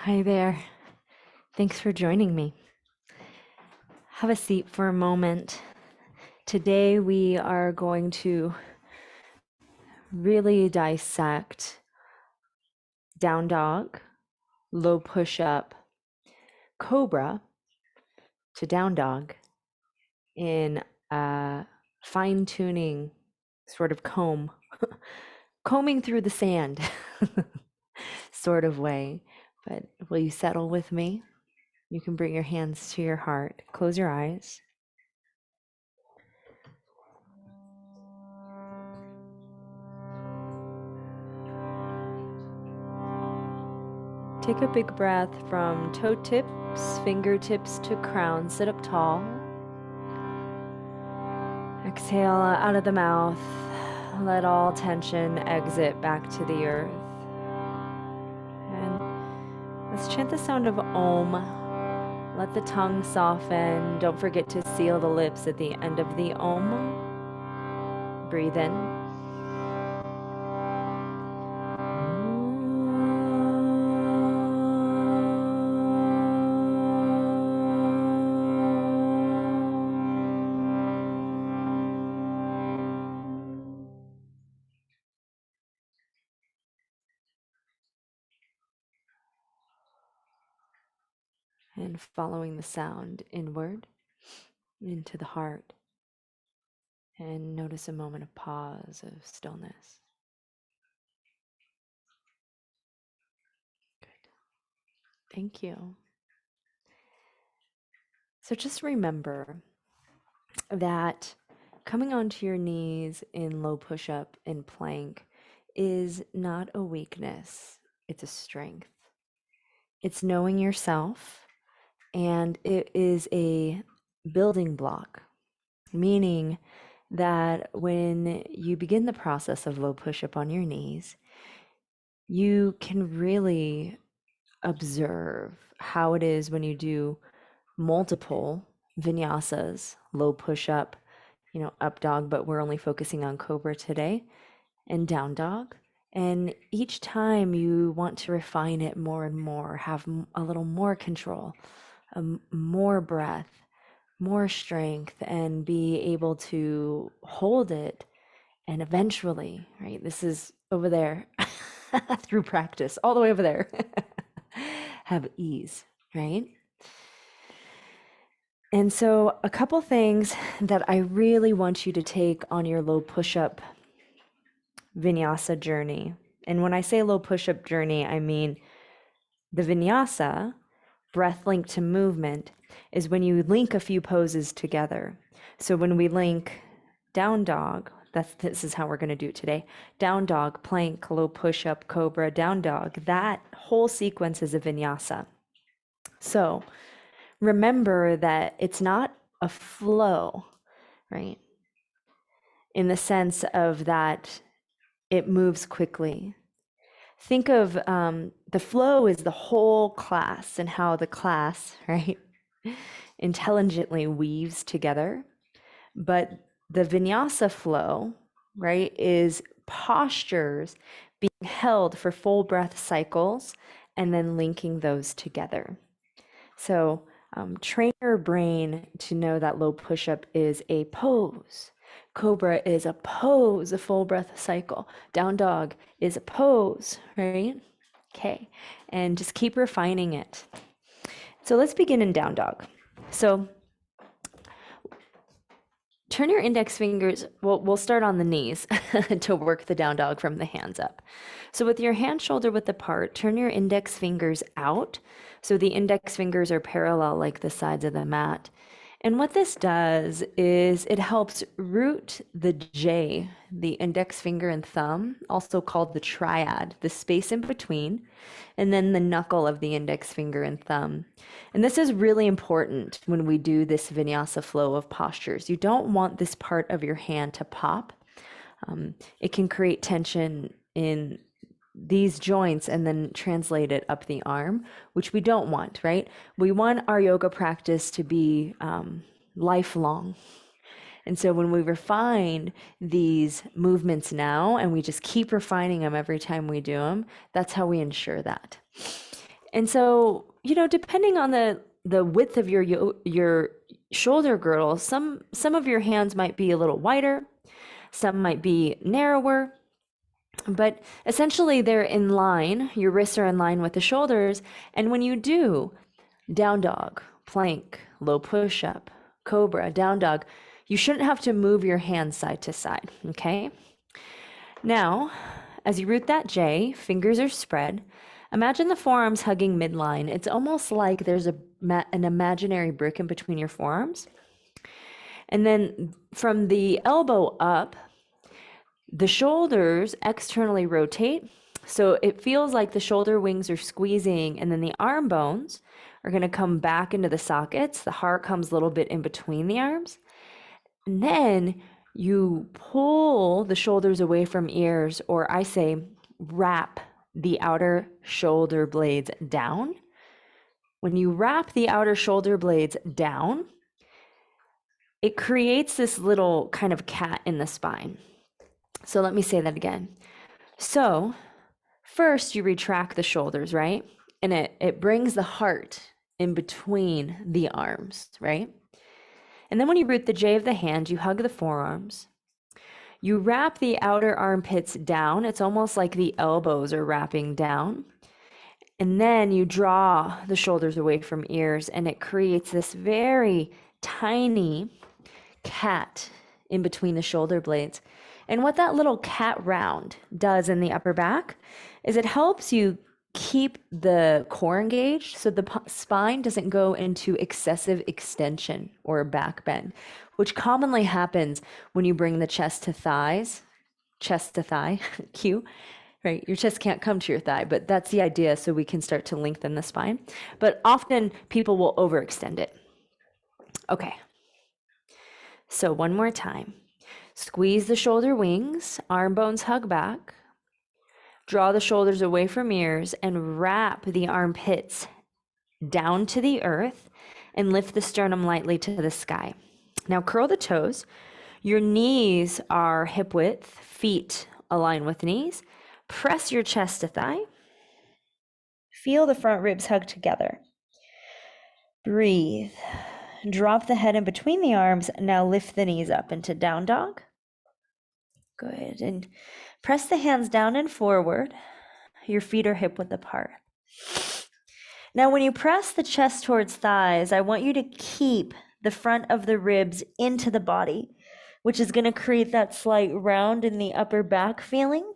Hi there. Thanks for joining me. Have a seat for a moment. Today we are going to really dissect down dog, low push up, cobra to down dog in a fine tuning sort of combing through the sand sort of way. But will you settle with me? You can bring your hands to your heart, close your eyes. Take a big breath from toe tips, fingertips to crown. Sit up tall. Exhale out of the mouth. Let all tension exit back to the earth. And let's chant the sound of Om. Let the tongue soften. Don't forget to seal the lips at the end of the Om. Breathe in. And following the sound inward into the heart. And notice a moment of pause, of stillness. Good. Thank you. So just remember that coming onto your knees in low push-up and plank is not a weakness, it's a strength. It's knowing yourself, and it is a building block, meaning that when you begin the process of low push-up on your knees, you can really observe how it is when you do multiple vinyasas, low push-up, up dog, but we're only focusing on cobra today, and down dog. And each time you want to refine it more and more, have a little more control, more breath, more strength, and be able to hold it. And eventually, right, this is over there through practice, all the way over there, have ease, right? And so a couple things that I really want you to take on your low push-up vinyasa journey. And when I say low push-up journey, I mean the vinyasa, breath linked to movement, is when you link a few poses together. So when we link down dog, this is how we're going to do it today. Down dog, plank, low push-up, cobra, down dog. That whole sequence is a vinyasa. So remember that it's not a flow, right? In the sense of that it moves quickly. Think of the flow is the whole class and how the class, right, intelligently weaves together. But the vinyasa flow, right, is postures being held for full breath cycles and then linking those together. So train your brain to know that low push-up is a pose. Cobra is a pose, a full breath cycle. Down dog is a pose, right? Okay, and just keep refining it. So let's begin in down dog. So turn your index fingers, we'll start on the knees to work the down dog from the hands up. So with your hand shoulder width apart, turn your index fingers out. So the index fingers are parallel like the sides of the mat. And what this does is it helps root the J, the index finger and thumb, also called the triad, the space in between, and then the knuckle of the index finger and thumb. And this is really important when we do this vinyasa flow of postures. You don't want this part of your hand to pop. It can create tension in these joints and then translate it up the arm, which we don't want, right? We want our yoga practice to be lifelong. And so when we refine these movements now and we just keep refining them every time we do them, that's how we ensure that. And so, depending on the width of your shoulder girdle, some of your hands might be a little wider, some might be narrower, but essentially they're in line. Your wrists are in line with the shoulders, and when you do down dog, plank, low push up, cobra, down dog, you shouldn't have to move your hands side to side, okay? Now, as you root that J, fingers are spread. Imagine the forearms hugging midline. It's almost like there's an imaginary brick in between your forearms. And then from the elbow up, the shoulders externally rotate. So it feels like the shoulder wings are squeezing, and then the arm bones are going to come back into the sockets. The heart comes a little bit in between the arms. And then you pull the shoulders away from ears, or I say wrap the outer shoulder blades down. When you wrap the outer shoulder blades down, it creates this little kind of cat in the spine. So let me say that again. So first you retract the shoulders, right? And it brings the heart in between the arms, right? And then when you root the J of the hand, you hug the forearms. You wrap the outer armpits down. It's almost like the elbows are wrapping down. And then you draw the shoulders away from ears, and it creates this very tiny cat in between the shoulder blades. And what that little cat round does in the upper back is it helps you keep the core engaged so the spine doesn't go into excessive extension or back bend, which commonly happens when you bring the chest to thighs, chest to thigh, cue, right? Your chest can't come to your thigh, but that's the idea, so we can start to lengthen the spine. But often people will overextend it. Okay. So one more time. Squeeze the shoulder wings, arm bones hug back. Draw the shoulders away from ears and wrap the armpits down to the earth and lift the sternum lightly to the sky. Now curl the toes. Your knees are hip width, feet align with knees. Press your chest to thigh. Feel the front ribs hug together. Breathe. Drop the head in between the arms. Now lift the knees up into down dog. Good. And press the hands down and forward. Your feet are hip width apart. Now, when you press the chest towards thighs, I want you to keep the front of the ribs into the body, which is going to create that slight round in the upper back feeling.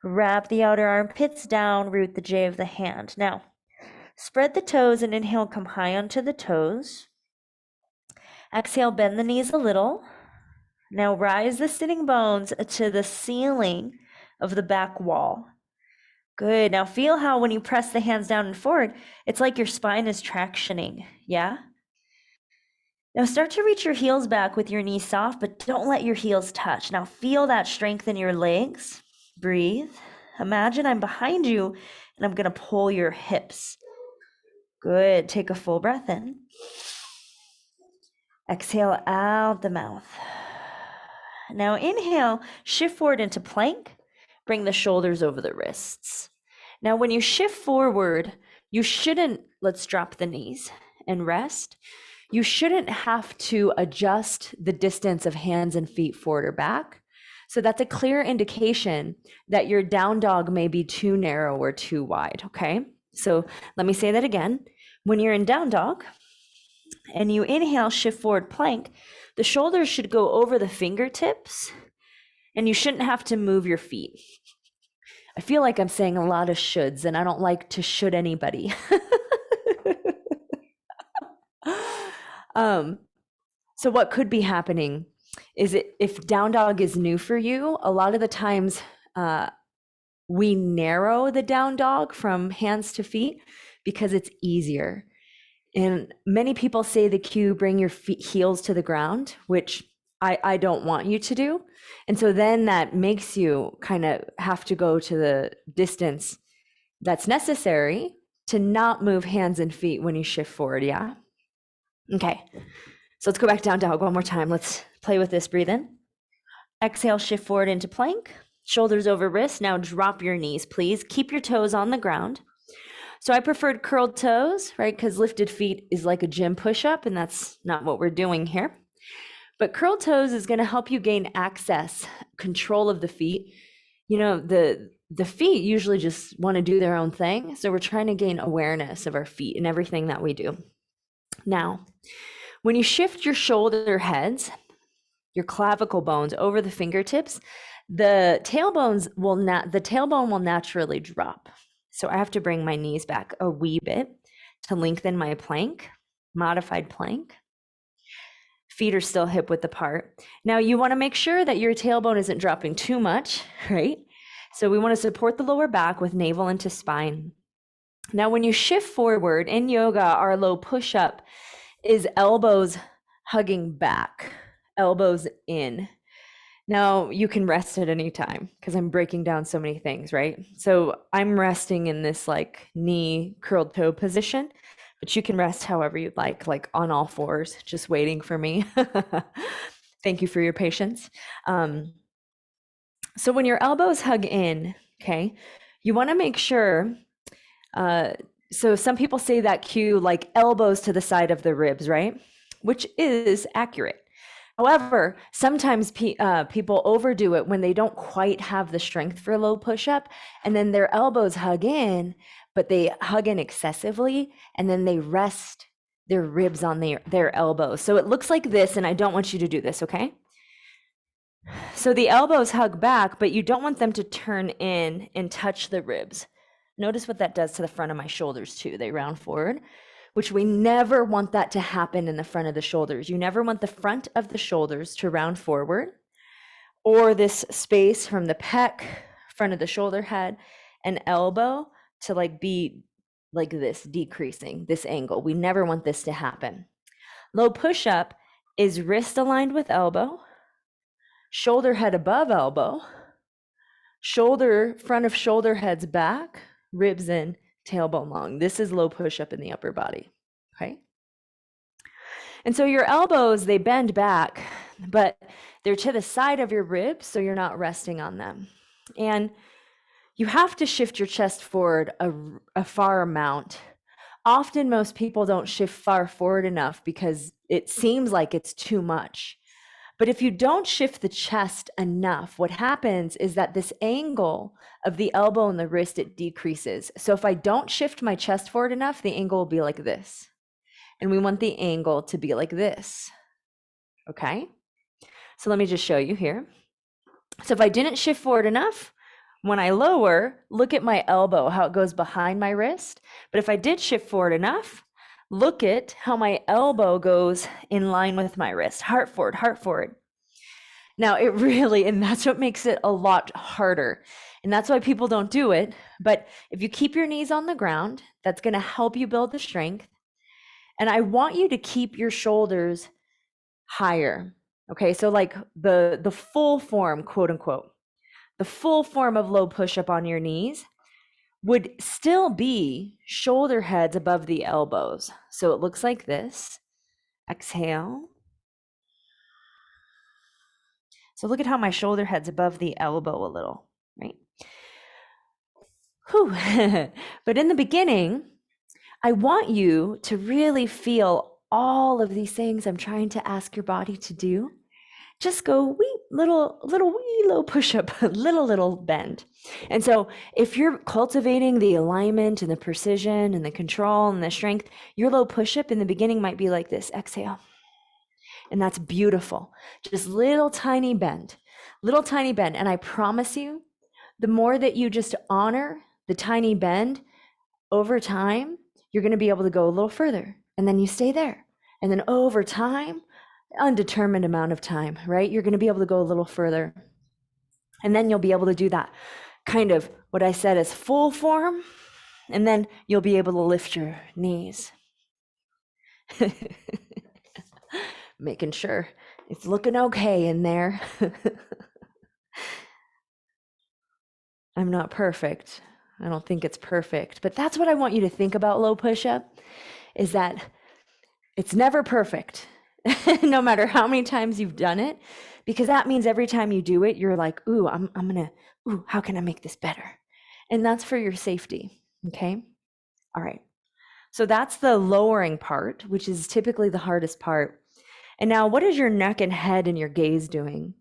Wrap the outer armpits down, root the J of the hand. Now, spread the toes and inhale, come high onto the toes. Exhale, bend the knees a little. Now rise the sitting bones to the ceiling of the back wall. Good. Now feel how when you press the hands down and forward, it's like your spine is tractioning. Yeah? Now start to reach your heels back with your knees soft, but don't let your heels touch. Now feel that strength in your legs. Breathe. Imagine I'm behind you and I'm going to pull your hips. Good. Take a full breath in. Exhale out the mouth. Now inhale, shift forward into plank. Bring the shoulders over the wrists. Now when you shift forward, you shouldn't, let's drop the knees and rest. You shouldn't have to adjust the distance of hands and feet forward or back. So that's a clear indication that your down dog may be too narrow or too wide, okay? So let me say that again. When you're in down dog and you inhale, shift forward plank, the shoulders should go over the fingertips and you shouldn't have to move your feet. I feel like I'm saying a lot of shoulds and I don't like to should anybody. So what could be happening is if down dog is new for you, a lot of the times we narrow the down dog from hands to feet because it's easier. And many people say the cue, bring your heels to the ground, which I don't want you to do. And so then that makes you kind of have to go to the distance that's necessary to not move hands and feet when you shift forward, yeah? Okay, so let's go back down dog one more time. Let's play with this, breathe in. Exhale, shift forward into plank, shoulders over wrists. Now drop your knees, please. Keep your toes on the ground. So I preferred curled toes, right? Because lifted feet is like a gym push-up, and that's not what we're doing here. But curled toes is going to help you gain access, control of the feet. You know, the feet usually just want to do their own thing. So we're trying to gain awareness of our feet and everything that we do. Now, when you shift your shoulder heads, your clavicle bones over the fingertips, the tailbone will naturally drop. So I have to bring my knees back a wee bit to lengthen my plank, modified plank. Feet are still hip width apart. Now you want to make sure that your tailbone isn't dropping too much, right? So we want to support the lower back with navel into spine. Now when you shift forward in yoga, our low push-up is elbows hugging back, elbows in. Now you can rest at any time because I'm breaking down so many things, right? So I'm resting in this like knee curled toe position, but you can rest however you'd like on all fours, just waiting for me. Thank you for your patience. So when your elbows hug in, okay, you want to make sure, so some people say that cue like elbows to the side of the ribs, right? Which is accurate. However, sometimes people overdo it when they don't quite have the strength for low push-up, and then their elbows hug in, but they hug in excessively, and then they rest their ribs on their elbows. So it looks like this, and I don't want you to do this, okay? So the elbows hug back, but you don't want them to turn in and touch the ribs. Notice what that does to the front of my shoulders too. They round forward, which we never want that to happen in the front of the shoulders. You never want the front of the shoulders to round forward, or this space from the pec, front of the shoulder head, and elbow to like be like this, decreasing this angle. We never want this to happen. Low push-up is wrist aligned with elbow, shoulder head above elbow, front of shoulder heads back, ribs in, tailbone long. This is low push-up in the upper body, okay? And so your elbows, they bend back, but they're to the side of your ribs, so you're not resting on them. And you have to shift your chest forward a far amount. Often most people don't shift far forward enough because it seems like it's too much. But if you don't shift the chest enough, what happens is that this angle of the elbow and the wrist, it decreases. So if I don't shift my chest forward enough, the angle will be like this. And we want the angle to be like this, okay? So let me just show you here. So if I didn't shift forward enough, when I lower, look at my elbow, how it goes behind my wrist. But if I did shift forward enough, look at how my elbow goes in line with my wrist, heart forward, heart forward. Now it really, and that's what makes it a lot harder. And that's why people don't do it. But if you keep your knees on the ground, that's gonna help you build the strength. And I want you to keep your shoulders higher. Okay, so like the full form, quote unquote, the full form of low push-up on your knees would still be shoulder heads above the elbows. So it looks like this. Exhale. So look at how my shoulder head's above the elbow a little, right? Whew. But in the beginning, I want you to really feel all of these things I'm trying to ask your body to do. Just go wee little wee low push-up, little bend. And so if you're cultivating the alignment and the precision and the control and the strength, your low push-up in the beginning might be like this, exhale. And that's beautiful. Just little tiny bend. And I promise you, the more that you just honor the tiny bend over time, you're going to be able to go a little further. And then you stay there. And then over time, undetermined amount of time, right? You're going to be able to go a little further. And then you'll be able to do that kind of what I said is full form. And then you'll be able to lift your knees. Making sure it's looking okay in there. I'm not perfect. I don't think it's perfect, but that's what I want you to think about low push-up, is that it's never perfect. No matter how many times you've done it, because that means every time you do it, you're like, ooh, how can I make this better? And that's for your safety, okay? All right. So that's the lowering part, which is typically the hardest part. And now, what is your neck and head and your gaze doing?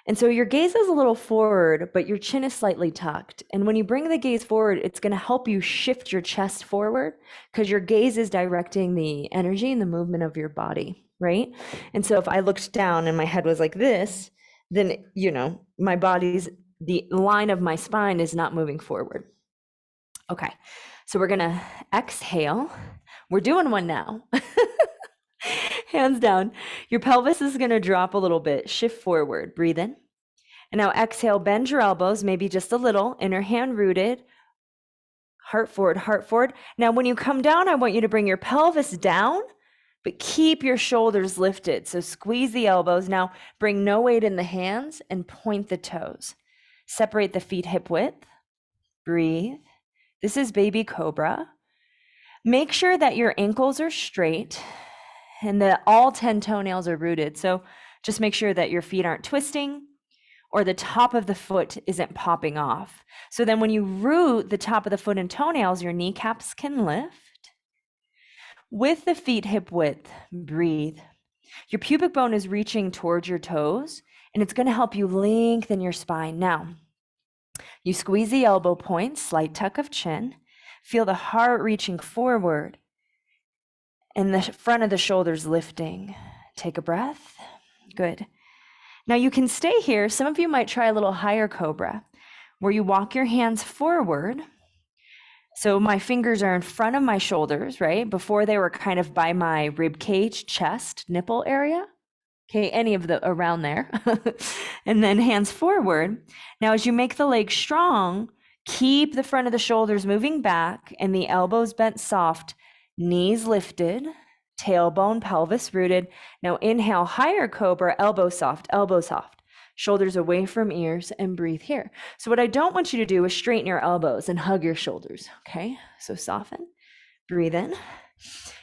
And so your gaze is a little forward, but your chin is slightly tucked. And when you bring the gaze forward, it's going to help you shift your chest forward because your gaze is directing the energy and the movement of your body, right? And so if I looked down and my head was like this, then, my body's, the line of my spine is not moving forward. Okay, so we're going to exhale. We're doing one now. Hands down. Your pelvis is going to drop a little bit. Shift forward. Breathe in. And now exhale, bend your elbows, maybe just a little. Inner hand rooted. Heart forward, heart forward. Now, when you come down, I want you to bring your pelvis down, but keep your shoulders lifted. So squeeze the elbows. Now, bring no weight in the hands and point the toes. Separate the feet hip width. Breathe. This is baby cobra. Make sure that your ankles are straight and that all 10 toenails are rooted. So just make sure that your feet aren't twisting or the top of the foot isn't popping off. So then when you root the top of the foot and toenails, your kneecaps can lift. With the feet hip width, breathe. Your pubic bone is reaching towards your toes, and it's going to help you lengthen your spine. Now, you squeeze the elbow points, slight tuck of chin. Feel the heart reaching forward and the front of the shoulders lifting. Take a breath. Good. Now you can stay here. Some of you might try a little higher cobra where you walk your hands forward. So my fingers are in front of my shoulders, right? Before they were kind of by my rib cage, chest, nipple area. Okay, any of the around there. And then hands forward. Now as you make the legs strong, keep the front of the shoulders moving back and the elbows bent soft, knees lifted, tailbone, pelvis rooted. Now inhale, higher cobra, elbow soft, shoulders away from ears, and breathe here. So what I don't want you to do is straighten your elbows and hug your shoulders, okay? So soften, breathe in.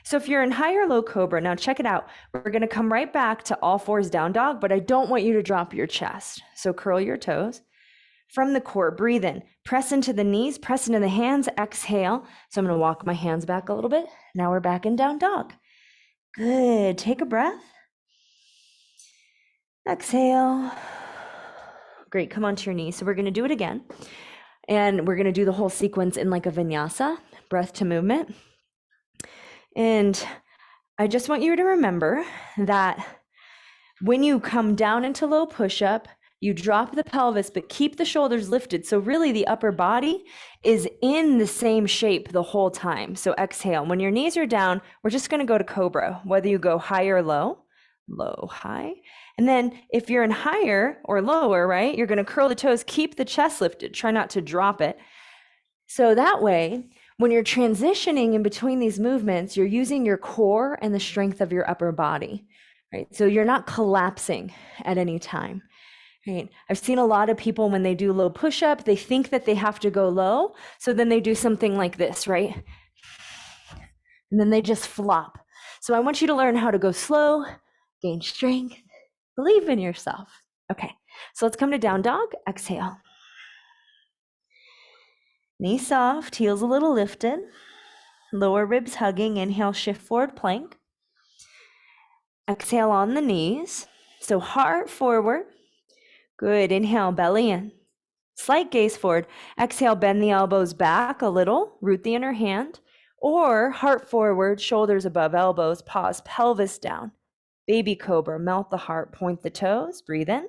So if you're in high or low cobra, now check it out. We're gonna come right back to all fours down dog, but I don't want you to drop your chest. So curl your toes. From the core, breathe in. Press into the knees, press into the hands, exhale. So I'm gonna walk my hands back a little bit. Now we're back in down dog. Good, take a breath. Exhale. Great, come onto your knees. So we're gonna do it again. And we're gonna do the whole sequence in like a vinyasa, breath to movement. And I just want you to remember that when you come down into low push-up, you drop the pelvis, but keep the shoulders lifted. So really the upper body is in the same shape the whole time. So exhale. When your knees are down, we're just gonna go to cobra, whether you go high or low, low, high. And then if you're in higher or lower, right, you're gonna curl the toes, keep the chest lifted, try not to drop it. So that way, when you're transitioning in between these movements, you're using your core and the strength of your upper body, right? So you're not collapsing at any time. Right. I've seen a lot of people when they do low push-up, they think that they have to go low. So then they do something like this, right? And then they just flop. So I want you to learn how to go slow, gain strength, believe in yourself. Okay, so let's come to down dog. Exhale. Knees soft, heels a little lifted. Lower ribs hugging. Inhale, shift forward, plank. Exhale on the knees. So heart forward. Good. Inhale, belly in. Slight gaze forward. Exhale, bend the elbows back a little. Root the inner hand. Or heart forward, shoulders above elbows. Pause, pelvis down. Baby cobra, melt the heart, point the toes. Breathe in.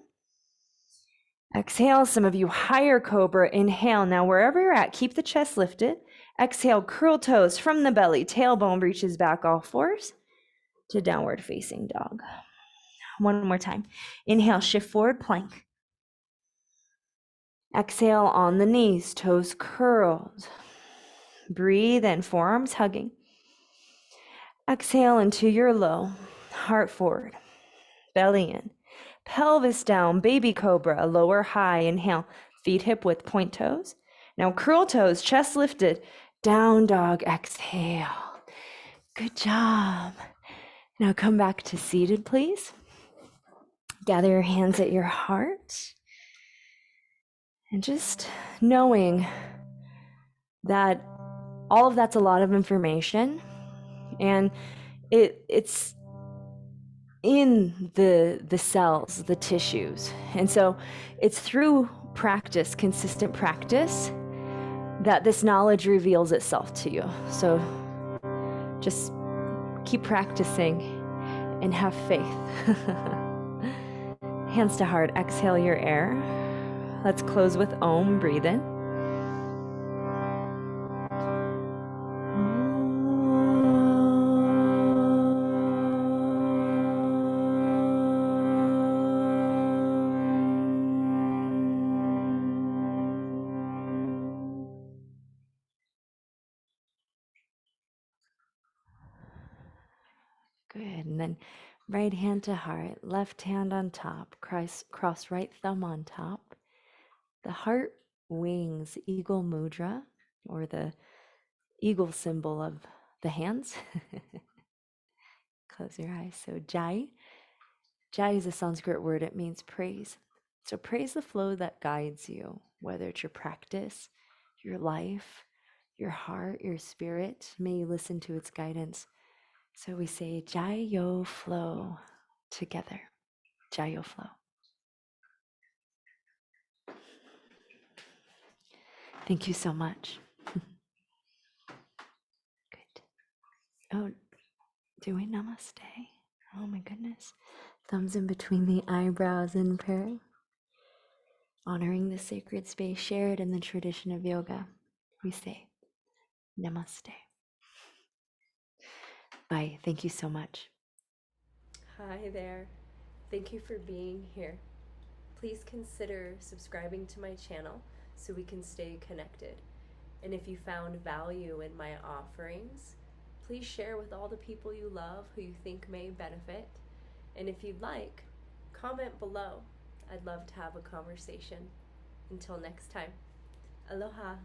Exhale, some of you higher cobra. Inhale. Now wherever you're at, keep the chest lifted. Exhale, curl toes from the belly. Tailbone reaches back all fours to downward facing dog. One more time. Inhale, shift forward, plank. Exhale on the knees, toes curled. Breathe in, forearms hugging. Exhale into your low, heart forward, belly in. Pelvis down, baby cobra, lower high. Inhale, feet hip width, point toes. Now curl toes, chest lifted, down dog, exhale. Good job. Now come back to seated, please. Gather your hands at your heart. And just knowing that all of that's a lot of information, and it's in the cells, the tissues. And so it's through practice, consistent practice, that this knowledge reveals itself to you. So just keep practicing and have faith. Hands to heart, exhale your air. Let's close with Om, breathe in. Good. And then right hand to heart, left hand on top, cross right thumb on top. The heart wings, eagle mudra, or the eagle symbol of the hands. Close your eyes. So Jai. Jai is a Sanskrit word. It means praise. So praise the flow that guides you, whether it's your practice, your life, your heart, your spirit. May you listen to its guidance. So we say Jai Yo flow together. Jai Yo flow. Thank you so much. Good. Oh, doing namaste. Oh my goodness. Thumbs in between the eyebrows in prayer. Honoring the sacred space shared in the tradition of yoga, we say namaste. Bye. Thank you so much. Hi there. Thank you for being here. Please consider subscribing to my channel so we can stay connected. And if you found value in my offerings, please share with all the people you love who you think may benefit. And if you'd like, comment below. I'd love to have a conversation. Until next time, aloha.